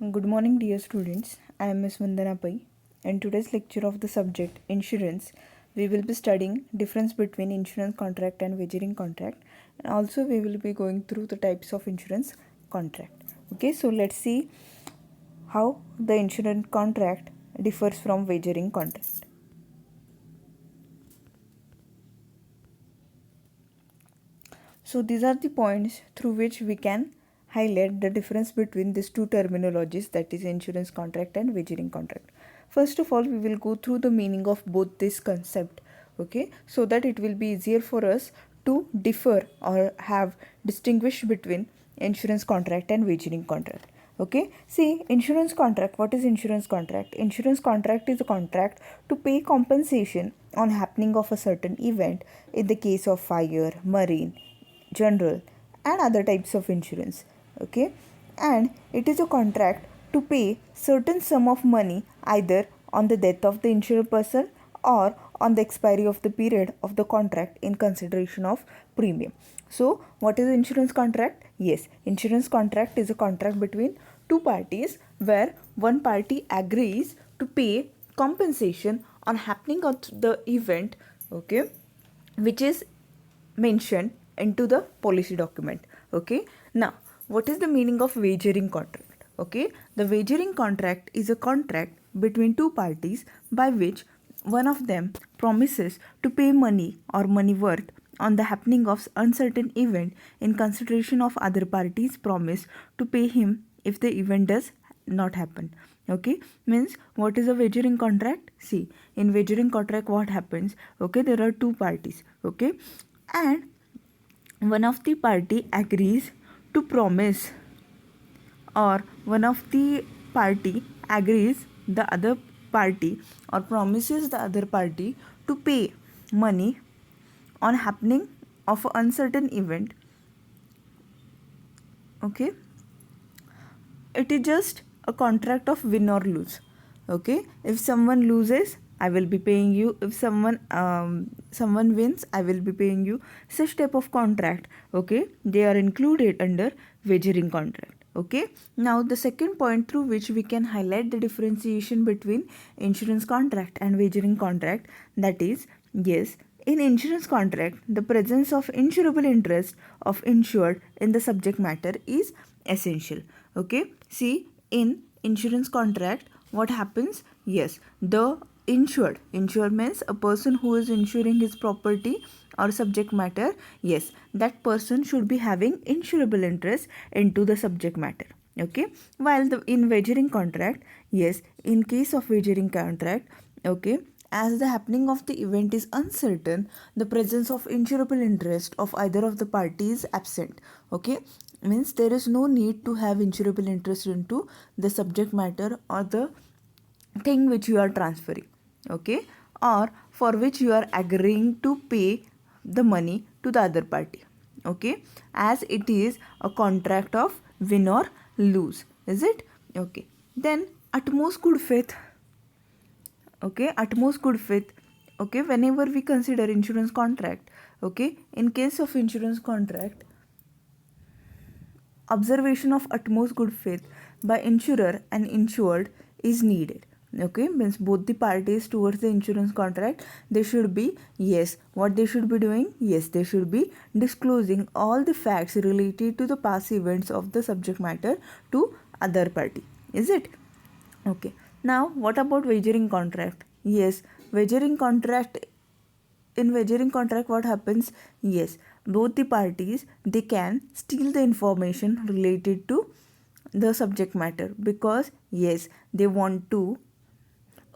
Good morning, dear students. I am Ms. Vandana Pai. In today's lecture of the subject insurance, we will be studying difference between insurance contract and wagering contract, and also we will be going through the types of insurance contract. Okay, so let's see how the insurance contract differs from wagering contract. So these are the points through which we can highlight the difference between these two terminologies, that is insurance contract and wagering contract. First of all, we will go through the meaning of both this concept, okay, so that it will be easier for us to differ or have distinguish between insurance contract and wagering contract. Okay, see, insurance contract. What is insurance contract? Insurance contract is a contract to pay compensation on happening of a certain event in the case of fire, marine, general, and other types of insurance. Okay, and it is a contract to pay certain sum of money either on the death of the insured person or on the expiry of the period of the contract in consideration of premium. So what is insurance contract? Yes, insurance contract is a contract between two parties where one party agrees to pay compensation on happening of the event, okay, which is mentioned into the policy document. Okay, now what is the meaning of wagering contract? Okay, the wagering contract is a contract between two parties by which one of them promises to pay money or money worth on the happening of uncertain event in consideration of other party's promise to pay him if the event does not happen. Okay, means what is a wagering contract? See, in wagering contract what happens? Okay, there are two parties, okay, and one of the party agrees to promise, or one of the party agrees the other party or promises the other party to pay money on happening of an uncertain event. Okay, it is just a contract of win or lose. Okay, if someone loses, I will be paying you. If someone wins, I will be paying you. Such type of contract, okay, they are included under wagering contract. Okay, now the second point through which we can highlight the differentiation between insurance contract and wagering contract, that is, yes, in insurance contract the presence of insurable interest of insured in the subject matter is essential. Okay, see, in insurance contract what happens? Yes, the insured means a person who is insuring his property or subject matter. Yes, that person should be having insurable interest into the subject matter. Okay, while the in wagering contract, yes, in case of wagering contract, okay, as the happening of the event is uncertain, the presence of insurable interest of either of the parties is absent. Okay, means there is no need to have insurable interest into the subject matter or the thing which you are transferring, okay, or for which you are agreeing to pay the money to the other party. Okay, as it is a contract of win or lose, is it? Okay, then utmost good faith. Okay, utmost good faith. Okay, whenever we consider insurance contract, okay, in case of insurance contract, observation of utmost good faith by insurer and insured is needed. Okay, means both the parties towards the insurance contract, they should be, yes, what they should be doing? Yes, they should be disclosing all the facts related to the past events of the subject matter to other party, is it? Okay, now what about wagering contract? Yes, wagering contract, in wagering contract what happens? Yes, both the parties, they can steal the information related to the subject matter, because yes, they want to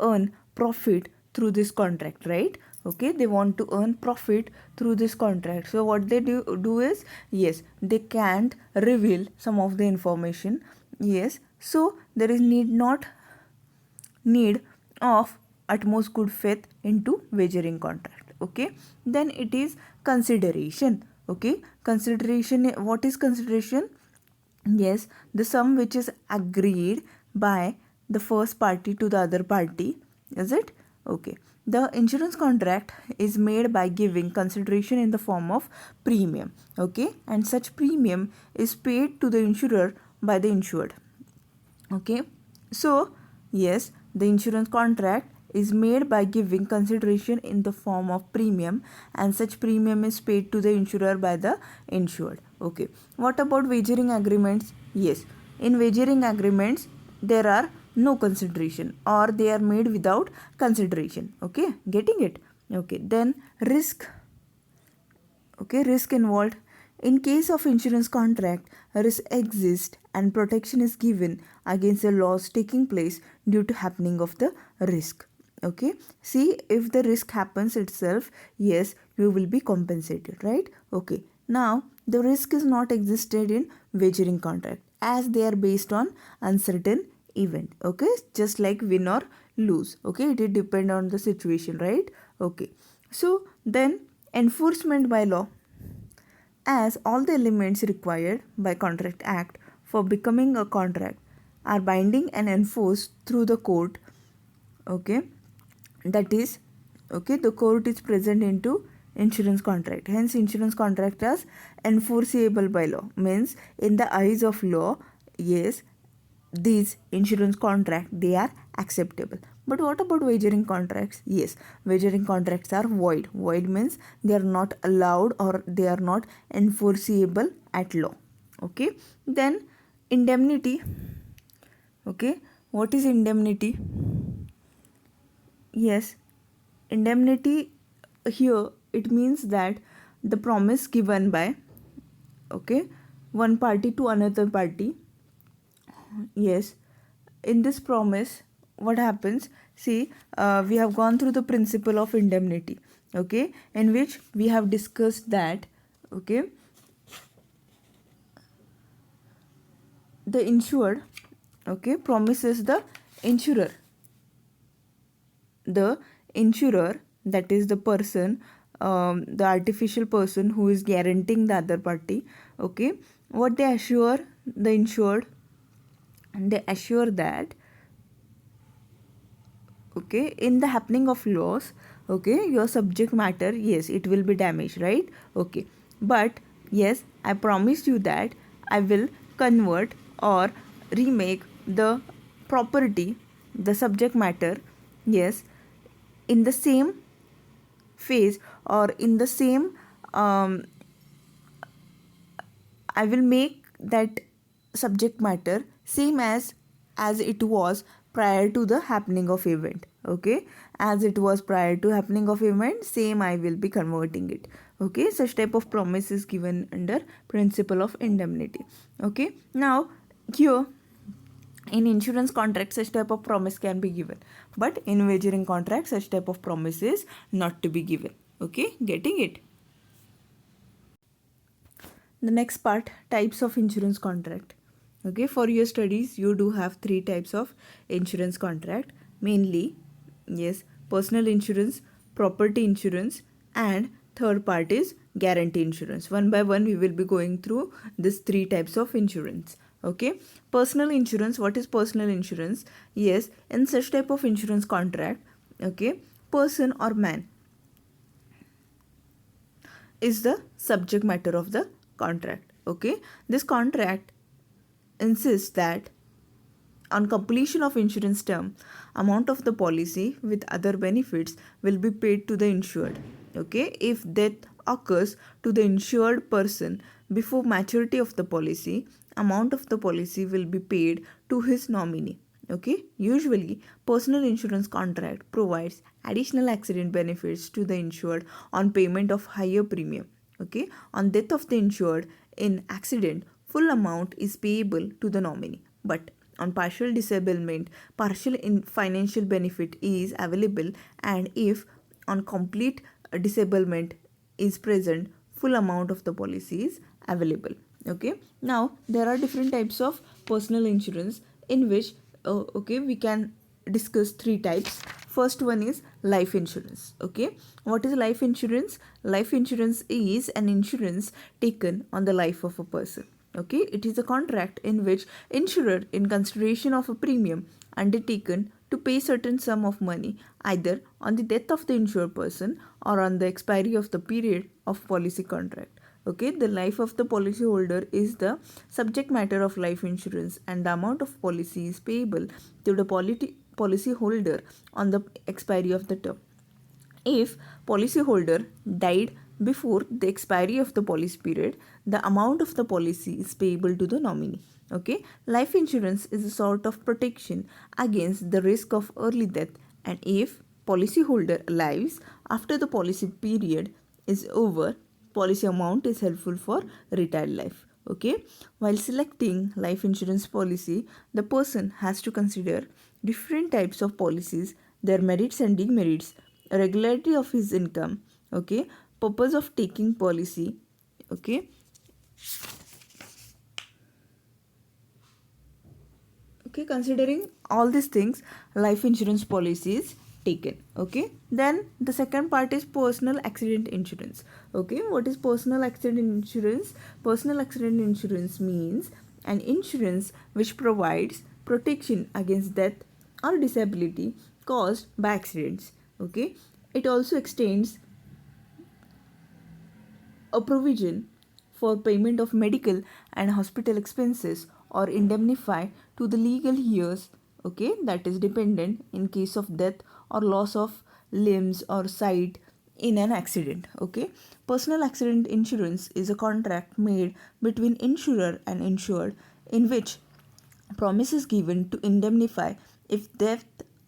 earn profit through this contract, right? Okay, they want to earn profit through this contract, so what they do is, yes, they can't reveal some of the information. Yes, so there is need of utmost good faith into wagering contract. Okay, then it is consideration. Okay, consideration, what is consideration? Yes, the sum which is agreed by the first party to the other party, is it? Okay, the insurance contract is made by giving consideration in the form of premium. Okay, and such premium is paid to the insurer by the insured. Okay, so yes, the insurance contract is made by giving consideration in the form of premium, and such premium is paid to the insurer by the insured. Okay, what about wagering agreements? Yes, in wagering agreements there are no consideration, or they are made without consideration. Okay, getting it? Okay, then risk. Okay, risk involved. In case of insurance contract, risk exists and protection is given against the loss taking place due to happening of the risk. Okay, see, if the risk happens itself, yes, you will be compensated, right? Okay, now the risk is not existed in wagering contract, as they are based on uncertain event. Okay, just like win or lose. Okay, it will depend on the situation, right? Okay, so then enforcement by law, as all the elements required by contract act for becoming a contract are binding and enforced through the court. Okay, that is, okay, the court is present into insurance contract, hence insurance contract is enforceable by law, means in the eyes of law, yes, these insurance contract they are acceptable. But what about wagering contracts? Yes, wagering contracts are void. Void means they are not allowed, or they are not enforceable at law. Okay, then indemnity. Okay, what is indemnity? Yes, indemnity here it means that the promise given by, okay, one party to another party. Yes, in this promise what happens? See, we have gone through the principle of indemnity, okay, in which we have discussed that, okay, the insured, okay, promises the insurer, that is the person, the artificial person who is guaranteeing the other party. Okay, what they assure the insured, they assure that, okay, in the happening of loss, okay, your subject matter, yes, it will be damaged, right? Okay, but yes, I promise you that I will convert or remake the property, the subject matter, yes, in the same phase, or in the same, I will make that subject matter same as it was prior to the happening of event. Okay, as it was prior to happening of event, same I will be converting it. Okay, such type of promise is given under principle of indemnity. Okay, now here in insurance contract such type of promise can be given, but in wagering contract such type of promise is not to be given. Okay, getting it? The next part, types of insurance contract. Okay, for your studies you do have three types of insurance contract, mainly, yes, personal insurance, property insurance, and third part is guarantee insurance. One by one we will be going through these three types of insurance. Okay, personal insurance. What is personal insurance? Yes, in such type of insurance contract, okay, person or man is the subject matter of the contract. Okay, this contract insists that on completion of insurance term, amount of the policy with other benefits will be paid to the insured. Okay, if death occurs to the insured person before maturity of the policy, amount of the policy will be paid to his nominee. Okay, usually personal insurance contract provides additional accident benefits to the insured on payment of higher premium. Okay, on death of the insured in accident, full amount is payable to the nominee, but on partial disablement, partial financial benefit is available, and if on complete disablement is present, full amount of the policy is available. Okay, now there are different types of personal insurance in which, okay, we can discuss three types. First one is life insurance. Okay, what is life insurance? Life insurance is an insurance taken on the life of a person. Okay, it is a contract in which insurer, in consideration of a premium undertaken to pay certain sum of money either on the death of the insured person or on the expiry of the period of policy contract. Okay, the life of the policyholder is the subject matter of life insurance, and the amount of policy is payable to the policyholder on the expiry of the term. If policyholder died before the expiry of the policy period, the amount of the policy is payable to the nominee. Okay, life insurance is a sort of protection against the risk of early death, and if policyholder lives after the policy period is over, policy amount is helpful for retired life. Okay, while selecting life insurance policy, the person has to consider different types of policies, their merits and demerits, regularity of his income, okay, purpose of taking policy, okay, considering all these things, life insurance policy is taken. Okay, then the second part is personal accident insurance. Okay, what is personal accident insurance? Personal accident insurance means an insurance which provides protection against death or disability caused by accidents. Okay, it also extends a provision for payment of medical and hospital expenses or indemnify to the legal heirs, okay, that is dependent in case of death or loss of limbs or sight in an accident. Okay, personal accident insurance is a contract made between insurer and insured in which promise is given to indemnify if death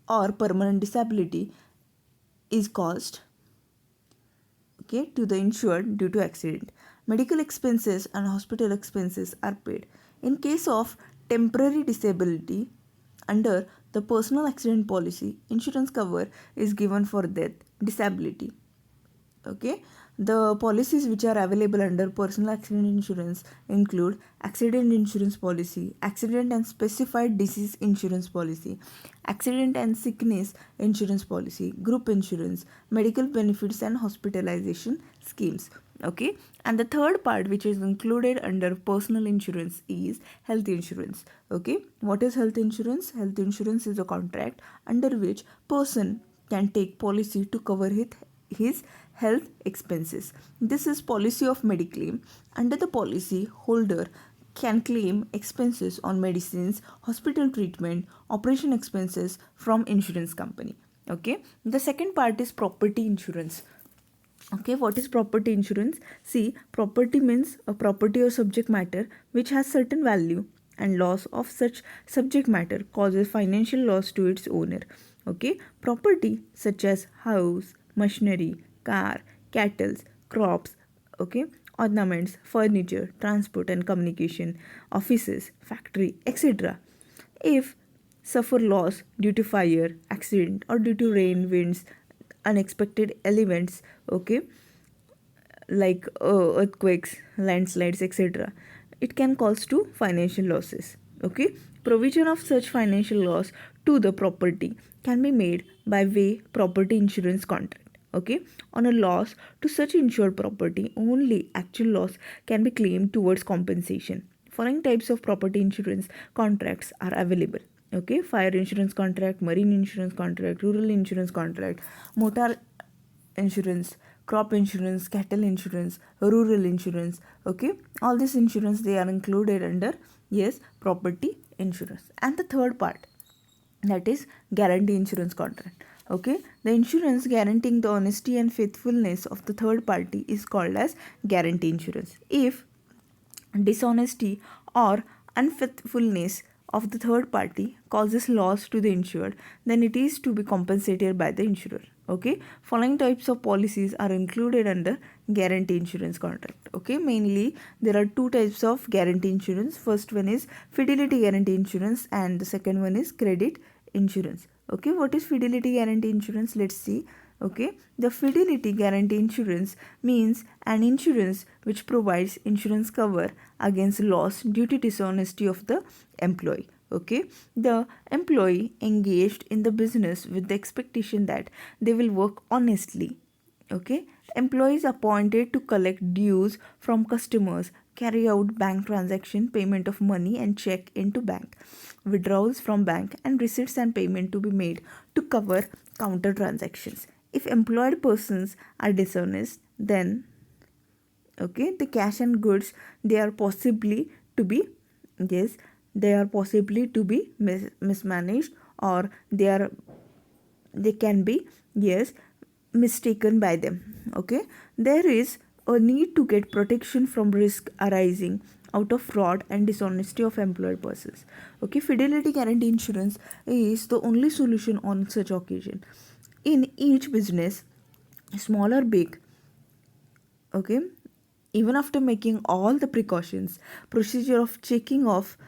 or permanent disability is caused, okay, to the insured due to accident. Medical expenses and hospital expenses are paid. In case of temporary disability, under the personal accident policy, insurance cover is given for death, disability. Okay, the policies which are available under personal accident insurance include accident insurance policy, accident and specified disease insurance policy, accident and sickness insurance policy, group insurance, medical benefits and hospitalization schemes. Okay, and the third part which is included under personal insurance is health insurance. Okay, what is health insurance? Health insurance is a contract under which person can take policy to cover his health expenses. This is policy of Mediclaim. Under the policy, holder can claim expenses on medicines, hospital treatment, operation expenses from insurance company. Okay, the second part is property insurance. Okay, what is property insurance? See, property means a property or subject matter which has certain value, and loss of such subject matter causes financial loss to its owner. Okay, property such as house, machinery, car, cattle, crops, okay, ornaments, furniture, transport and communication, offices, factory, etc. If suffer loss due to fire, accident or due to rain, winds, unexpected elements, okay, like earthquakes, landslides, etc., it can cause to financial losses. Okay, provision of such financial loss to the property can be made by way property insurance contract. Okay, on a loss to such insured property, only actual loss can be claimed towards compensation. Following types of property insurance contracts are available. Okay, fire insurance contract, marine insurance contract, rural insurance contract, motor insurance, crop insurance, cattle insurance, rural insurance. Okay, all this insurance they are included under, yes, property insurance. And the third part, that is guarantee insurance contract. Okay, the insurance guaranteeing the honesty and faithfulness of the third party is called as guarantee insurance. If dishonesty or unfaithfulness of the third party causes loss to the insured, then it is to be compensated by the insurer. Okay, following types of policies are included under guarantee insurance contract. Okay, mainly there are two types of guarantee insurance. First one is fidelity guarantee insurance and the second one is credit insurance. Okay, what is fidelity guarantee insurance? Let's see. Okay, the fidelity guarantee insurance means an insurance which provides insurance cover against loss due to dishonesty of the employee. Okay, the employee engaged in the business with the expectation that they will work honestly. Okay, employees appointed to collect dues from customers, carry out bank transaction, payment of money and check into bank, withdrawals from bank, and receipts and payment to be made to cover counter transactions. If employed persons are dishonest, then Okay, the cash and goods, they are possibly to be, yes, they are possibly to be mismanaged, or they can be, yes, mistaken by them. Okay, there is a need to get protection from risk arising out of fraud and dishonesty of employed persons. Okay, fidelity guarantee insurance is the only solution on such occasion. In each business, small or big, okay, even after making all the precautions, procedure of checking of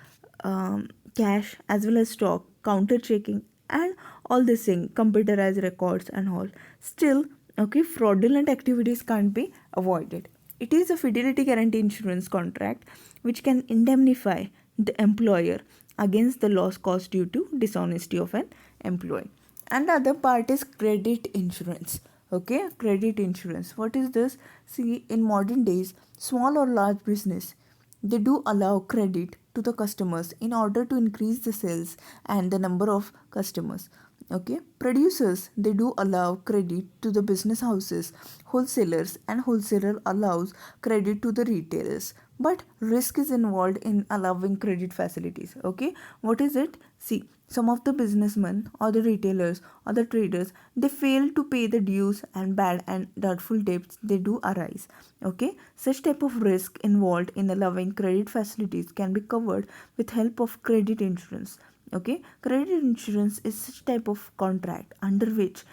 cash as well as stock, counter checking, and all this thing, computerized records and all, still, okay, fraudulent activities can't be avoided. It is a fidelity guarantee insurance contract which can indemnify the employer against the loss caused due to dishonesty of an employee. And the other part is credit insurance. Okay, credit insurance, what is this? See, in modern days, small or large business, they do allow credit to the customers in order to increase the sales and the number of customers. Okay, producers, they do allow credit to the business houses, wholesalers, and wholesaler allows credit to the retailers, but risk is involved in allowing credit facilities. Okay, what is it? See, some of the businessmen or the retailers or the traders, they fail to pay the dues, and bad and doubtful debts, they do arise. Okay, such type of risk involved in allowing credit facilities can be covered with help of credit insurance. Okay, credit insurance is such type of contract under which,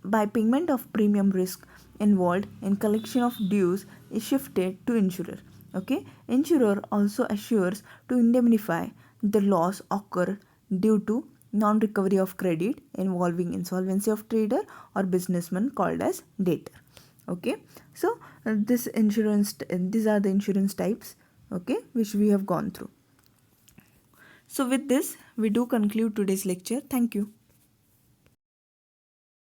by payment of premium, risk involved in collection of dues is shifted to insurer. Okay, insurer also assures to indemnify the loss occurred due to non-recovery of credit involving insolvency of trader or businessman called as debtor. Okay, so these are the insurance types, okay, which we have gone through. So with this, we do conclude today's lecture. Thank you.